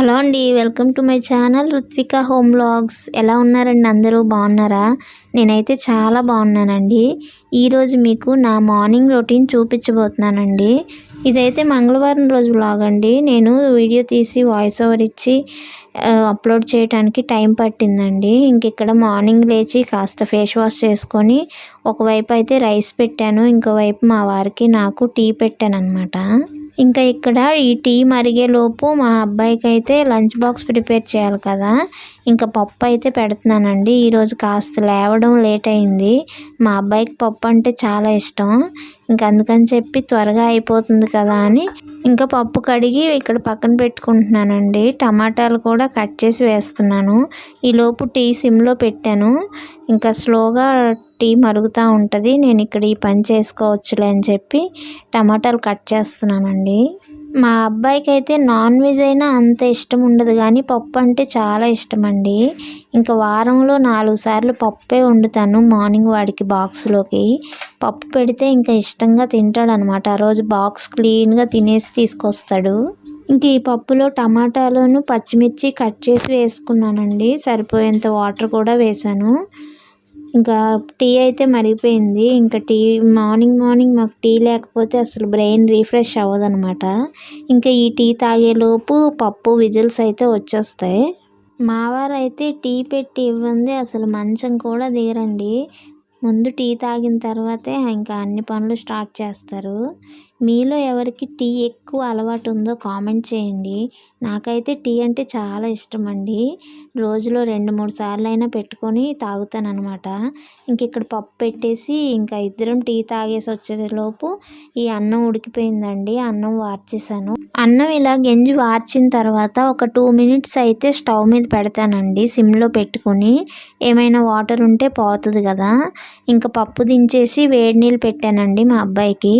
Hello అండి, welcome to my channel Ruthvika home vlogs. ఎలా ఉన్నారండి? అందరూ బాగున్నారా? నేనైతే చాలా బాగున్నానండి. ఈరోజు మీకు నా మార్నింగ్ రొటీన్ చూపించబోతున్నానండి. ఇదైతే మంగళవారం రోజు వ్లాగ్ అండి. నేను వీడియో తీసి వాయిస్ ఓవర్ ఇచ్చి అప్లోడ్ చేయడానికి టైం పట్టిందండి. ఇక్కడ మార్నింగ్ లేచి కాస్త ఫేస్ వాష్ చేసుకొని ఒకవైపు అయితే రైస్ పెట్టాను, ఇంకోవైపు మా వారికి నాకు టీ పెట్టాను అనమాట. ఇక్కడ ఈ టీ మరిగేలోపు మా అబ్బాయికి అయితే లంచ్ బాక్స్ ప్రిపేర్ చేయాలి కదా. పప్పు అయితే పెడుతున్నానండి. ఈరోజు కాస్త లేవడం లేట్ అయింది. మా అబ్బాయికి పప్పు అంటే చాలా ఇష్టం. అందుకని చెప్పి త్వరగా అయిపోతుంది కదా అని పప్పు కడిగి ఇక్కడ పక్కన పెట్టుకుంటున్నానండి. టమాటాలు కూడా కట్ చేసి వేస్తున్నాను. ఈలోపు టీ సిమ్లో పెట్టాను. స్లోగా టీ మరుగుతూ ఉంటుంది. నేను ఇక్కడ ఈ పని చేసుకోవచ్చులే అని చెప్పి టమాటాలు కట్ చేస్తున్నానండి. మా అబ్బాయికి అయితే నాన్ వెజ్ అయినా అంత ఇష్టం ఉండదు, కానీ పప్పు అంటే చాలా ఇష్టం అండి. వారంలో 4 సార్లు పప్పే వండుతాను. మార్నింగ్ వాడికి బాక్స్లోకి పప్పు పెడితే ఇష్టంగా తింటాడు అనమాట. ఆ రోజు బాక్స్ క్లీన్గా తినేసి తీసుకొస్తాడు. ఈ పప్పులో టమాటాలను పచ్చిమిర్చి కట్ చేసి వేసుకున్నానండి. సరిపోయేంత వాటర్ కూడా వేసాను. టీ అయితే మరిగిపోయింది. టీ మార్నింగ్ మాకు టీ లేకపోతే అసలు బ్రెయిన్ రీఫ్రెష్ అవ్వదనమాట. ఈ టీ తాగేలోపు పప్పు విజిల్స్ అయితే వచ్చేస్తాయి. మా వారు అయితే టీ పెట్టి ఇవ్వంది అసలు మంచం కూడా దిగరండి. ముందు టీ తాగిన తర్వాతే అన్ని పనులు స్టార్ట్ చేస్తారు. మీలో ఎవరికి టీ ఎక్కువ అలవాటు ఉందో కామెంట్ చేయండి. నాకైతే టీ అంటే చాలా ఇష్టం అండి. రోజులో 2-3 సార్లు అయినా పెట్టుకొని తాగుతాను అనమాట. ఇక్కడ పప్పు పెట్టేసి ఇద్దరం టీ తాగేసి వచ్చేలోపు ఈ అన్నం ఉడికిపోయిందండి. అన్నం వార్చేసాను. అన్నం ఇలా గెంజి వార్చిన తర్వాత ఒక 2 మినిట్స్ అయితే స్టవ్ మీద పెడతానండి, సిమ్లో పెట్టుకొని. ఏమైనా వాటర్ ఉంటే పోతుంది కదా. పప్పు దించేసి వేడి నీళ్ళు పెట్టానండి మా అబ్బాయికి.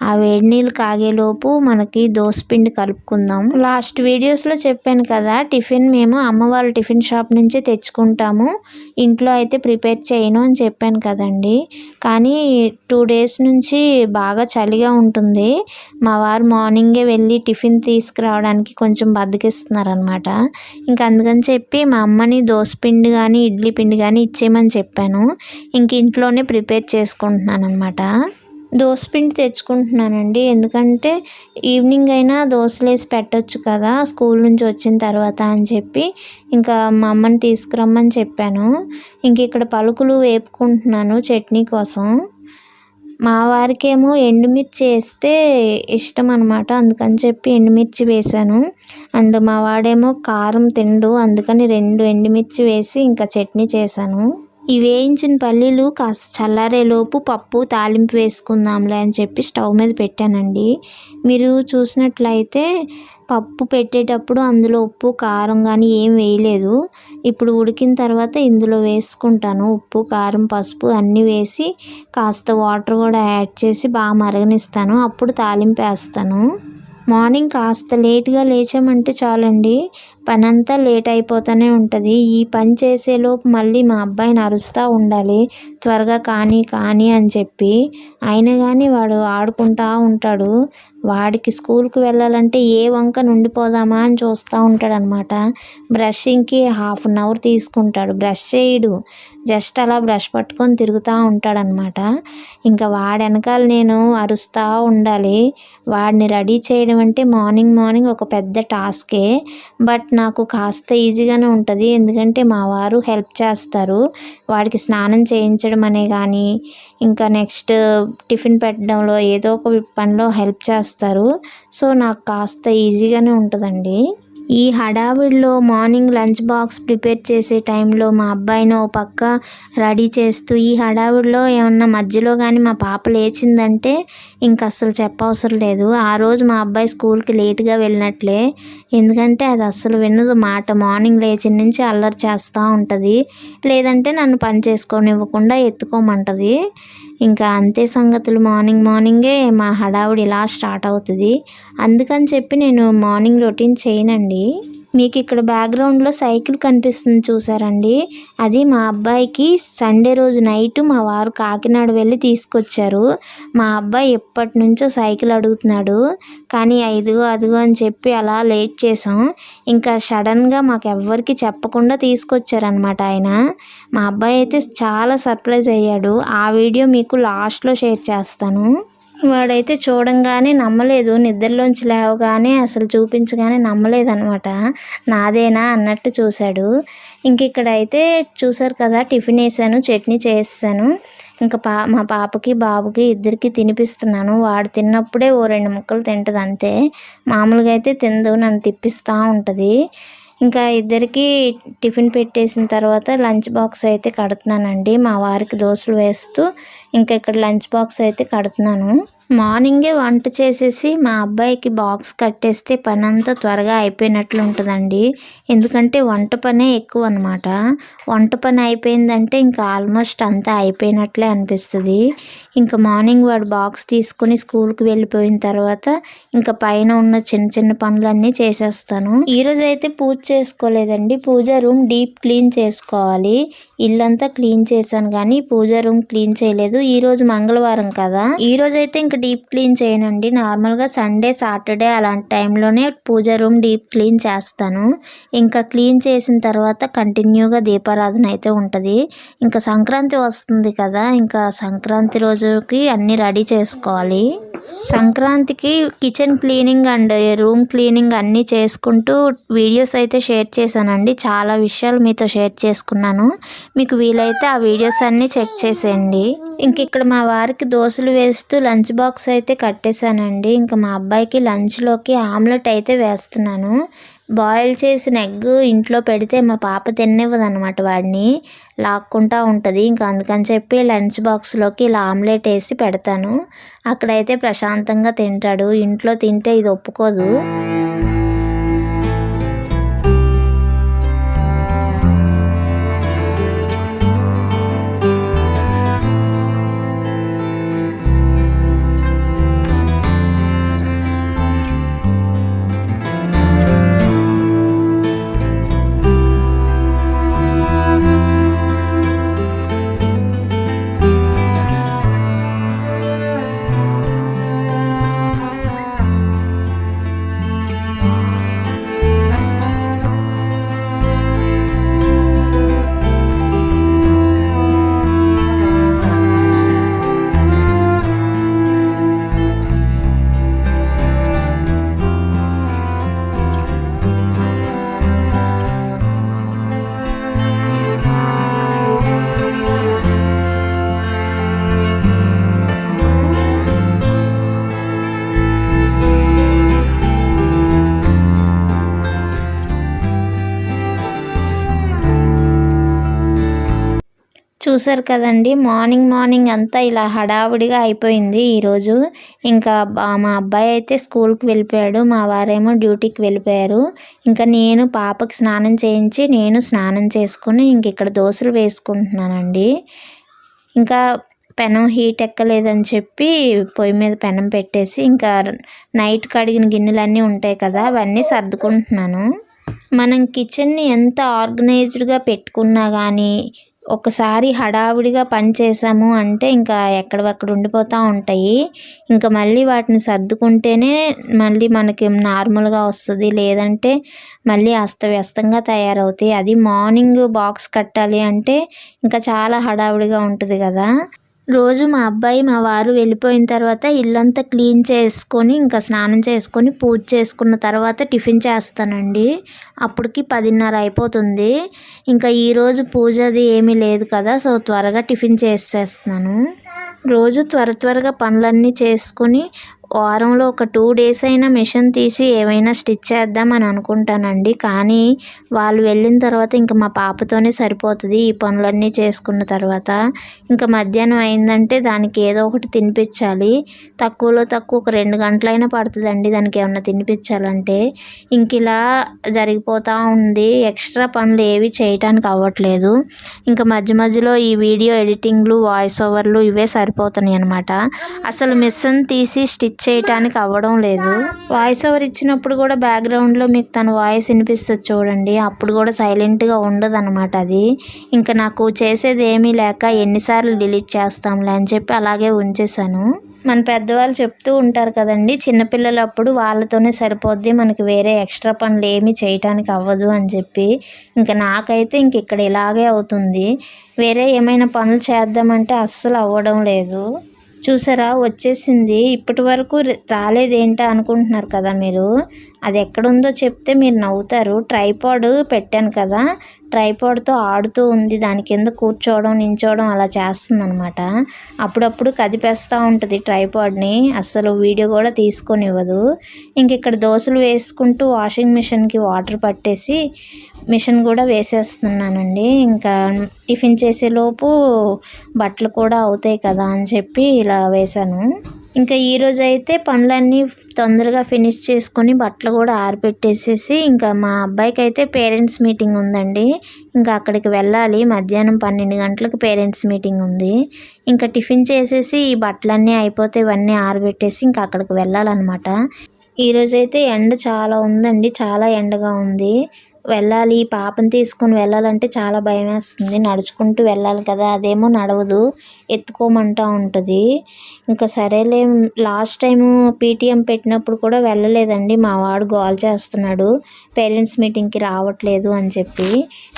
ఆ వేడి నీళ్ళు కాగేలోపు మనకి దోసపిండి కలుపుకుందాం. లాస్ట్ వీడియోస్లో చెప్పాను కదా, టిఫిన్ మేము అమ్మ వాళ్ళ టిఫిన్ షాప్ నుంచే తెచ్చుకుంటాము, ఇంట్లో అయితే ప్రిపేర్ చేయను అని చెప్పాను కదండి. కానీ 2 డేస్ నుంచి బాగా చలిగా ఉంటుంది. మా వారు మార్నింగే వెళ్ళి టిఫిన్ తీసుకురావడానికి కొంచెం బద్దకిస్తున్నారనమాట. అందుకని చెప్పి మా అమ్మని దోసపిండి కానీ ఇడ్లీ పిండి కానీ ఇచ్చేయమని చెప్పాను. ఇంట్లోనే ప్రిపేర్ చేసుకుంటున్నాను అనమాట. దోసపిండి తెచ్చుకుంటున్నానండి, ఎందుకంటే ఈవినింగ్ అయినా దోశలు వేసి పెట్టచ్చు కదా స్కూల్ నుంచి వచ్చిన తర్వాత అని చెప్పి మా అమ్మని తీసుకురమ్మని చెప్పాను. ఇక్కడ పలుకులు వేపుకుంటున్నాను చట్నీ కోసం. మా వారికేమో ఎండుమిర్చి వేస్తే ఇష్టం అనమాట, అందుకని చెప్పి ఎండుమిర్చి వేసాను. మా వాడేమో కారం తిండు, అందుకని 2 ఎండుమిర్చి వేసి చట్నీ చేశాను. ఈ వేయించిన పల్లీలు కాస్త చల్లారేలోపు పప్పు తాలింపు వేసుకుందాంలే అని చెప్పి స్టవ్ మీద పెట్టానండి. మీరు చూసినట్లయితే పప్పు పెట్టేటప్పుడు అందులో ఉప్పు కారం కానీ ఏం వేయలేదు. ఇప్పుడు ఉడికిన తర్వాత ఇందులో వేసుకుంటాను. ఉప్పు కారం పసుపు అన్నీ వేసి కాస్త వాటర్ కూడా యాడ్ చేసి బాగా మరగనిస్తాను. అప్పుడు తాలింపు వేస్తాను. మార్నింగ్ కాస్త లేట్గా లేచామంటే చాలండి, పని అంతా లేట్ అయిపోతూనే ఉంటుంది. ఈ పని చేసేలోపు మళ్ళీ మా అబ్బాయిని అరుస్తూ ఉండాలి, త్వరగా కానీ అని చెప్పి. అయినా కానీ వాడు ఆడుకుంటూ ఉంటాడు. వాడికి స్కూల్కి వెళ్ళాలంటే ఏ వంక నుండిపోదామా అని చూస్తూ ఉంటాడు అనమాట. బ్రషింగ్కి 1/2 అవర్ తీసుకుంటాడు. బ్రష్ చేయడు, జస్ట్ అలా బ్రష్ పట్టుకొని తిరుగుతూ ఉంటాడనమాట. వాడి వెనకాల నేను అరుస్తూ ఉండాలి. వాడిని రెడీ చేయడం అంటే మార్నింగ్ ఒక పెద్ద టాస్కే. బట్ నాకు కాస్త ఈజీగానే ఉంటుంది, ఎందుకంటే మా వారు హెల్ప్ చేస్తారు. వాడికి స్నానం చేయించడం అనే కానీ నెక్స్ట్ టిఫిన్ పెట్టడంలో ఏదో ఒక పనిలో హెల్ప్ చేస్తారు. సో నాకు కాస్త ఈజీగానే ఉంటుందండి. ఈ హడావిడిలో మార్నింగ్ లంచ్ బాక్స్ ప్రిపేర్ చేసే టైంలో మా అబ్బాయిని ఓ పక్క రెడీ చేస్తూ, ఈ హడావిడిలో ఏమన్నా మధ్యలో కానీ మా పాప లేచిందంటే అస్సలు చెప్పవసరం లేదు. ఆ రోజు మా అబ్బాయి స్కూల్కి లేట్గా వెళ్ళినట్లే, ఎందుకంటే అది అస్సలు వినదు మాట. మార్నింగ్ లేచిన నుంచి అల్లరి చేస్తూ ఉంటుంది, లేదంటే నన్ను పని చేసుకోనివ్వకుండా ఎత్తుకోమంటుంది. అంతే సంగతులు. మార్నింగే మా హడావుడి ఇలా స్టార్ట్ అవుతుంది. అందుకని చెప్పి నేను మార్నింగ్ రొటీన్ చేయనండి. మీకు ఇక్కడ బ్యాక్గ్రౌండ్లో సైకిల్ కనిపిస్తుంది చూసారండి, అది మా అబ్బాయికి సండే రోజు నైట్ మా వారు కాకినాడ వెళ్ళి తీసుకొచ్చారు. మా అబ్బాయి ఎప్పటి నుంచో సైకిల్ అడుగుతున్నాడు, కానీ అదిగో అదిగో అని చెప్పి అలా లేట్ చేసాం. ఇంకా సడన్గా మాకు ఎవ్వరికి చెప్పకుండా తీసుకొచ్చారనమాట ఆయన. మా అబ్బాయి అయితే చాలా సర్ప్రైజ్ అయ్యాడు. ఆ వీడియో మీకు లాస్ట్లో షేర్ చేస్తాను. వాడైతే చూడంగానే నమ్మలేదు, నిద్రలోంచి లేవగానే అసలు చూపించగానే నమ్మలేదనమాట. నాదేనా అన్నట్టు చూశాడు. ఇంక ఇక్కడైతే చూసారు కదా, టిఫిన్ వేసాను, చట్నీ చేసాను. ఇంకా మా పాపకి బాబుకి ఇద్దరికి తినిపిస్తున్నాను. వాడు తిన్నప్పుడే ఓ 2 ముక్కలు తింటుంది అంతే, మామూలుగా అయితే తిందు, నన్ను తిప్పిస్తూ ఉంటుంది. ఇంకా ఇద్దరికి టిఫిన్ పెట్టేసిన తర్వాత లంచ్ బాక్స్ అయితే కడుతున్నానండి. మా వారికి దోశలు వేస్తూ ఇంకా ఇక్కడ లంచ్ బాక్స్ అయితే కడుతున్నాను. మార్నింగే వంట చేసేసి మా అబ్బాయికి బాక్స్ కట్టేస్తే పని అంతా త్వరగా అయిపోయినట్లు ఉంటుందండి. ఎందుకంటే వంట పనే ఎక్కువ అనమాట. వంట పని అయిపోయిందంటే ఇంకా ఆల్మోస్ట్ అంతా అయిపోయినట్లే అనిపిస్తుంది. ఇంకా మార్నింగ్ వాడు బాక్స్ తీసుకుని స్కూల్కి వెళ్ళిపోయిన తర్వాత ఇంకా పైన ఉన్న చిన్న చిన్న పనులన్నీ చేసేస్తాను. ఈరోజు అయితే పూజ చేసుకోలేదండి, పూజ రూమ్ డీప్ క్లీన్ చేసుకోవాలి. ఇల్లంతా క్లీన్ చేశాను కానీ పూజ రూమ్ క్లీన్ చేయలేదు. ఈరోజు మంగళవారం కదా, ఈరోజు అయితే ఇంకా డీప్ క్లీన్ చేయనండి. నార్మల్గా సండే సాటర్డే అలాంటి టైంలోనే పూజ రూమ్ డీప్ క్లీన్ చేస్తాను. ఇంకా క్లీన్ చేసిన తర్వాత కంటిన్యూగా దీపారాధన అయితే ఉంటుంది. ఇంకా సంక్రాంతి వస్తుంది కదా, ఇంకా సంక్రాంతి రోజుకి అన్నీ రెడీ చేసుకోవాలి. సంక్రాంతికి kitchen cleaning and room cleaning అన్నీ చేసుకుంటూ వీడియోస్ అయితే షేర్ చేశానండి. చాలా విషయాలు మీతో షేర్ చేసుకున్నాను. మీకు వీలైతే ఆ వీడియోస్ అన్నీ చెక్ చేసేయండి. ఇంక ఇక్కడ మా వారికి దోశలు వేస్తూ లంచ్ బాక్స్ అయితే కట్టేశానండి. ఇంకా మా అబ్బాయికి లంచ్లోకి ఆమ్లెట్ అయితే వేస్తున్నాను. బాయిల్ చేసిన ఎగ్ ఇంట్లో పెడితే మా పాప తినేవ్వదు అనమాట, వాడిని లాక్కుంటూ ఉంటుంది. ఇంకా అందుకని చెప్పి లంచ్ బాక్స్లోకి ఇలా ఆమ్లెట్ వేసి పెడతాను. అక్కడైతే ప్రశాంతంగా తింటాడు, ఇంట్లో తింటే ఇది ఒప్పుకోదు. చూసారు కదండి, మార్నింగ్ అంతా ఇలా హడావుడిగా అయిపోయింది ఈరోజు. ఇంకా మా అబ్బాయి అయితే స్కూల్కి వెళ్ళిపోయాడు, మా వారేమో డ్యూటీకి వెళ్ళిపోయారు. ఇంకా నేను పాపకి స్నానం చేయించి నేను స్నానం చేసుకుని ఇంక ఇక్కడ దోశలు వేసుకుంటున్నానండి. ఇంకా పెనం హీట్ ఎక్కలేదని చెప్పి పొయ్యి మీద పెనం పెట్టేసి ఇంకా నైట్ కడిగిన గిన్నెలన్నీ ఉంటాయి కదా, అవన్నీ సర్దుకుంటున్నాను. మనం కిచెన్ని ఎంత ఆర్గనైజ్డ్గా పెట్టుకున్నా కానీ ఒకసారి హడావుడిగా పని చేసాము అంటే ఇంకా ఎక్కడవక్కడ ఉండిపోతూ ఉంటాయి. ఇంకా మళ్ళీ వాటిని సర్దుకుంటేనే మళ్ళీ మనకి నార్మల్గా వస్తుంది, లేదంటే మళ్ళీ అస్తవ్యస్తంగా తయారవుతాయి. అది మార్నింగ్ బాక్స్ కట్టాలి అంటే ఇంకా చాలా హడావుడిగా ఉంటుంది కదా. రోజు మా అబ్బాయి మా వారు వెళ్ళిపోయిన తర్వాత ఇల్లంతా క్లీన్ చేసుకొని ఇంకా స్నానం చేసుకొని పూజ చేసుకున్న తర్వాత టిఫిన్ చేస్తానండి. అప్పటికి 10:30 అయిపోతుంది. ఇంకా ఈరోజు పూజది ఏమీ లేదు కదా, సో త్వరగా టిఫిన్ చేసేస్తున్నాను. రోజు త్వరగా పనులన్నీ చేసుకొని వారంలో ఒక 2 డేస్ అయినా మిషన్ తీసి ఏమైనా స్టిచ్ చేద్దామని అనుకుంటానండి. కానీ వాళ్ళు వెళ్ళిన తర్వాత ఇంకా మా పాపతోనే సరిపోతుంది ఈ పనులన్నీ చేసుకున్న తర్వాత. ఇంకా మధ్యాహ్నం అయిందంటే దానికి ఏదో ఒకటి తినిపించాలి. తక్కువలో తక్కువ ఒక 2 గంటలైనా పడుతుందండి దానికి ఏమన్నా తినిపించాలంటే. ఇంక ఇలా జరిగిపోతూ ఉంది, ఎక్స్ట్రా పనులు ఏవి చేయటానికి అవ్వట్లేదు. ఇంకా మధ్యలో ఈ వీడియో ఎడిటింగ్లు వాయిస్ ఓవర్లు ఇవే సరిపోతున్నాయి అనమాట. అసలు మిషన్ తీసి స్టిచ్ చేయటానికి అవ్వడం లేదు. వాయిస్ ఓవర్ ఇచ్చినప్పుడు కూడా బ్యాక్గ్రౌండ్లో మీకు తన వాయిస్ వినిపిస్తుంది చూడండి, అప్పుడు కూడా సైలెంట్గా ఉండదు అనమాట. అది ఇంకా నాకు చేసేది ఏమీ లేక ఎన్నిసార్లు డిలీట్ చేస్తాంలే అని చెప్పి అలాగే ఉంచేసాను. మన పెద్దవాళ్ళు చెప్తూ ఉంటారు కదండి, చిన్నపిల్లలప్పుడు వాళ్ళతోనే సరిపోద్ది, మనకి వేరే ఎక్స్ట్రా పనులు ఏమీ చేయటానికి అవ్వదు అని చెప్పి. ఇంకా నాకైతే ఇంక ఇక్కడ ఇలాగే అవుతుంది. వేరే ఏమైనా పనులు చేద్దామంటే అస్సలు అవ్వడం లేదు. చూసారా వచ్చేసింది. ఇప్పటి వరకు రాలేదేంటా అనుకుంటున్నారు కదా మీరు. అది ఎక్కడుందో చెప్తే మీరు నవ్వుతారు. ట్రైపాడ్ పెట్టాను కదా, ట్రైపాడ్తో ఆడుతూ ఉంది. దాని కింద కూర్చోవడం నించోవడం అలా చేస్తుంది అనమాట. అప్పుడప్పుడు కదిపేస్తూ ఉంటుంది ట్రైపాడ్ని, అస్సలు వీడియో కూడా తీసుకొనివ్వదు. ఇంక ఇక్కడ దోశలు వేసుకుంటూ వాషింగ్ మిషన్కి వాటర్ పట్టేసి మిషన్ కూడా వేసేస్తున్నానండి. ఇంకా టిఫిన్ చేసేలోపు బట్టలు కూడా అవుతాయి కదా అని చెప్పి ఇలా వేశాను. ఇంకా ఈరోజు అయితే పనులన్నీ తొందరగా ఫినిష్ చేసుకొని బట్టలు కూడా ఆరిపెట్టేసేసి, ఇంకా మా అబ్బాయికి అయితే పేరెంట్స్ మీటింగ్ ఉందండి. ఇంకా అక్కడికి వెళ్ళాలి. మధ్యాహ్నం 12 గంటలకు పేరెంట్స్ మీటింగ్ ఉంది. ఇంకా టిఫిన్ చేసేసి ఈ బట్టలన్నీ అయిపోతే ఇవన్నీ ఆరబెట్టేసి ఇంకా అక్కడికి వెళ్ళాలన్నమాట. ఈరోజైతే ఎండ చాలా ఉందండి, చాలా ఎండగా ఉంది. వెళ్ళాలి, పాపను తీసుకొని వెళ్ళాలంటే చాలా భయం వేస్తుంది. నడుచుకుంటూ వెళ్ళాలి కదా, అదేమో నడవదు, ఎత్తుకోమంటూ ఉంటుంది. ఇంకా సరేలే, లాస్ట్ టైము పీటీఎం పెట్టినప్పుడు కూడా వెళ్ళలేదండి. మా వాడు గోల్ చేస్తున్నాడు పేరెంట్స్ మీటింగ్కి రావట్లేదు అని చెప్పి.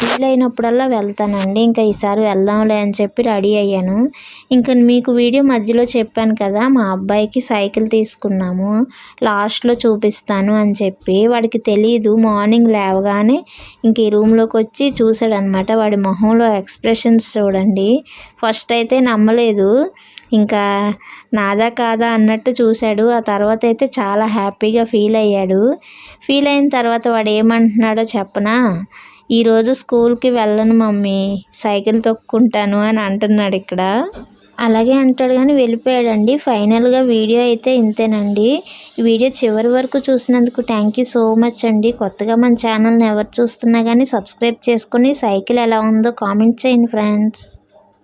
వీలైనప్పుడల్లా వెళ్తానండి. ఇంకా ఈసారి వెళ్దాంలే అని చెప్పి రెడీ అయ్యాను. ఇంకా మీకు వీడియో మధ్యలో చెప్పాను కదా, మా అబ్బాయికి సైకిల్ తీసుకున్నాము, లాస్ట్లో చూపిస్తాను అని చెప్పి. వాడికి తెలీదు. మార్నింగ్ లేవగానే ఇంక ఈ రూమ్లోకి వచ్చి చూసాడనమాట. వాడి మొహంలో ఎక్స్ప్రెషన్స్ చూడండి. ఫస్ట్ అయితే నమ్మలేదు, ఇంకా నాదా కాదా అన్నట్టు చూశాడు. ఆ తర్వాత అయితే చాలా హ్యాపీగా ఫీల్ అయ్యాడు. ఫీల్ అయిన తర్వాత వాడు ఏమంటున్నాడో చెప్పనా, ఈరోజు స్కూల్కి వెళ్ళను మమ్మీ, సైకిల్ తొక్కుంటాను అని అంటున్నాడు ఇక్కడ. అలాగే అంటాడు కానీ వెళ్ళిపోయాడండి. ఫైనల్గా వీడియో అయితే ఇంతేనండి. ఈ వీడియో చివరి వరకు చూసినందుకు థ్యాంక్ యూ సో మచ్ అండి. కొత్తగా మన ఛానల్ని ఎవరు చూస్తున్నా కానీ సబ్స్క్రైబ్ చేసుకొని సైకిల్ ఎలా ఉందో కామెంట్ చేయండి ఫ్రెండ్స్.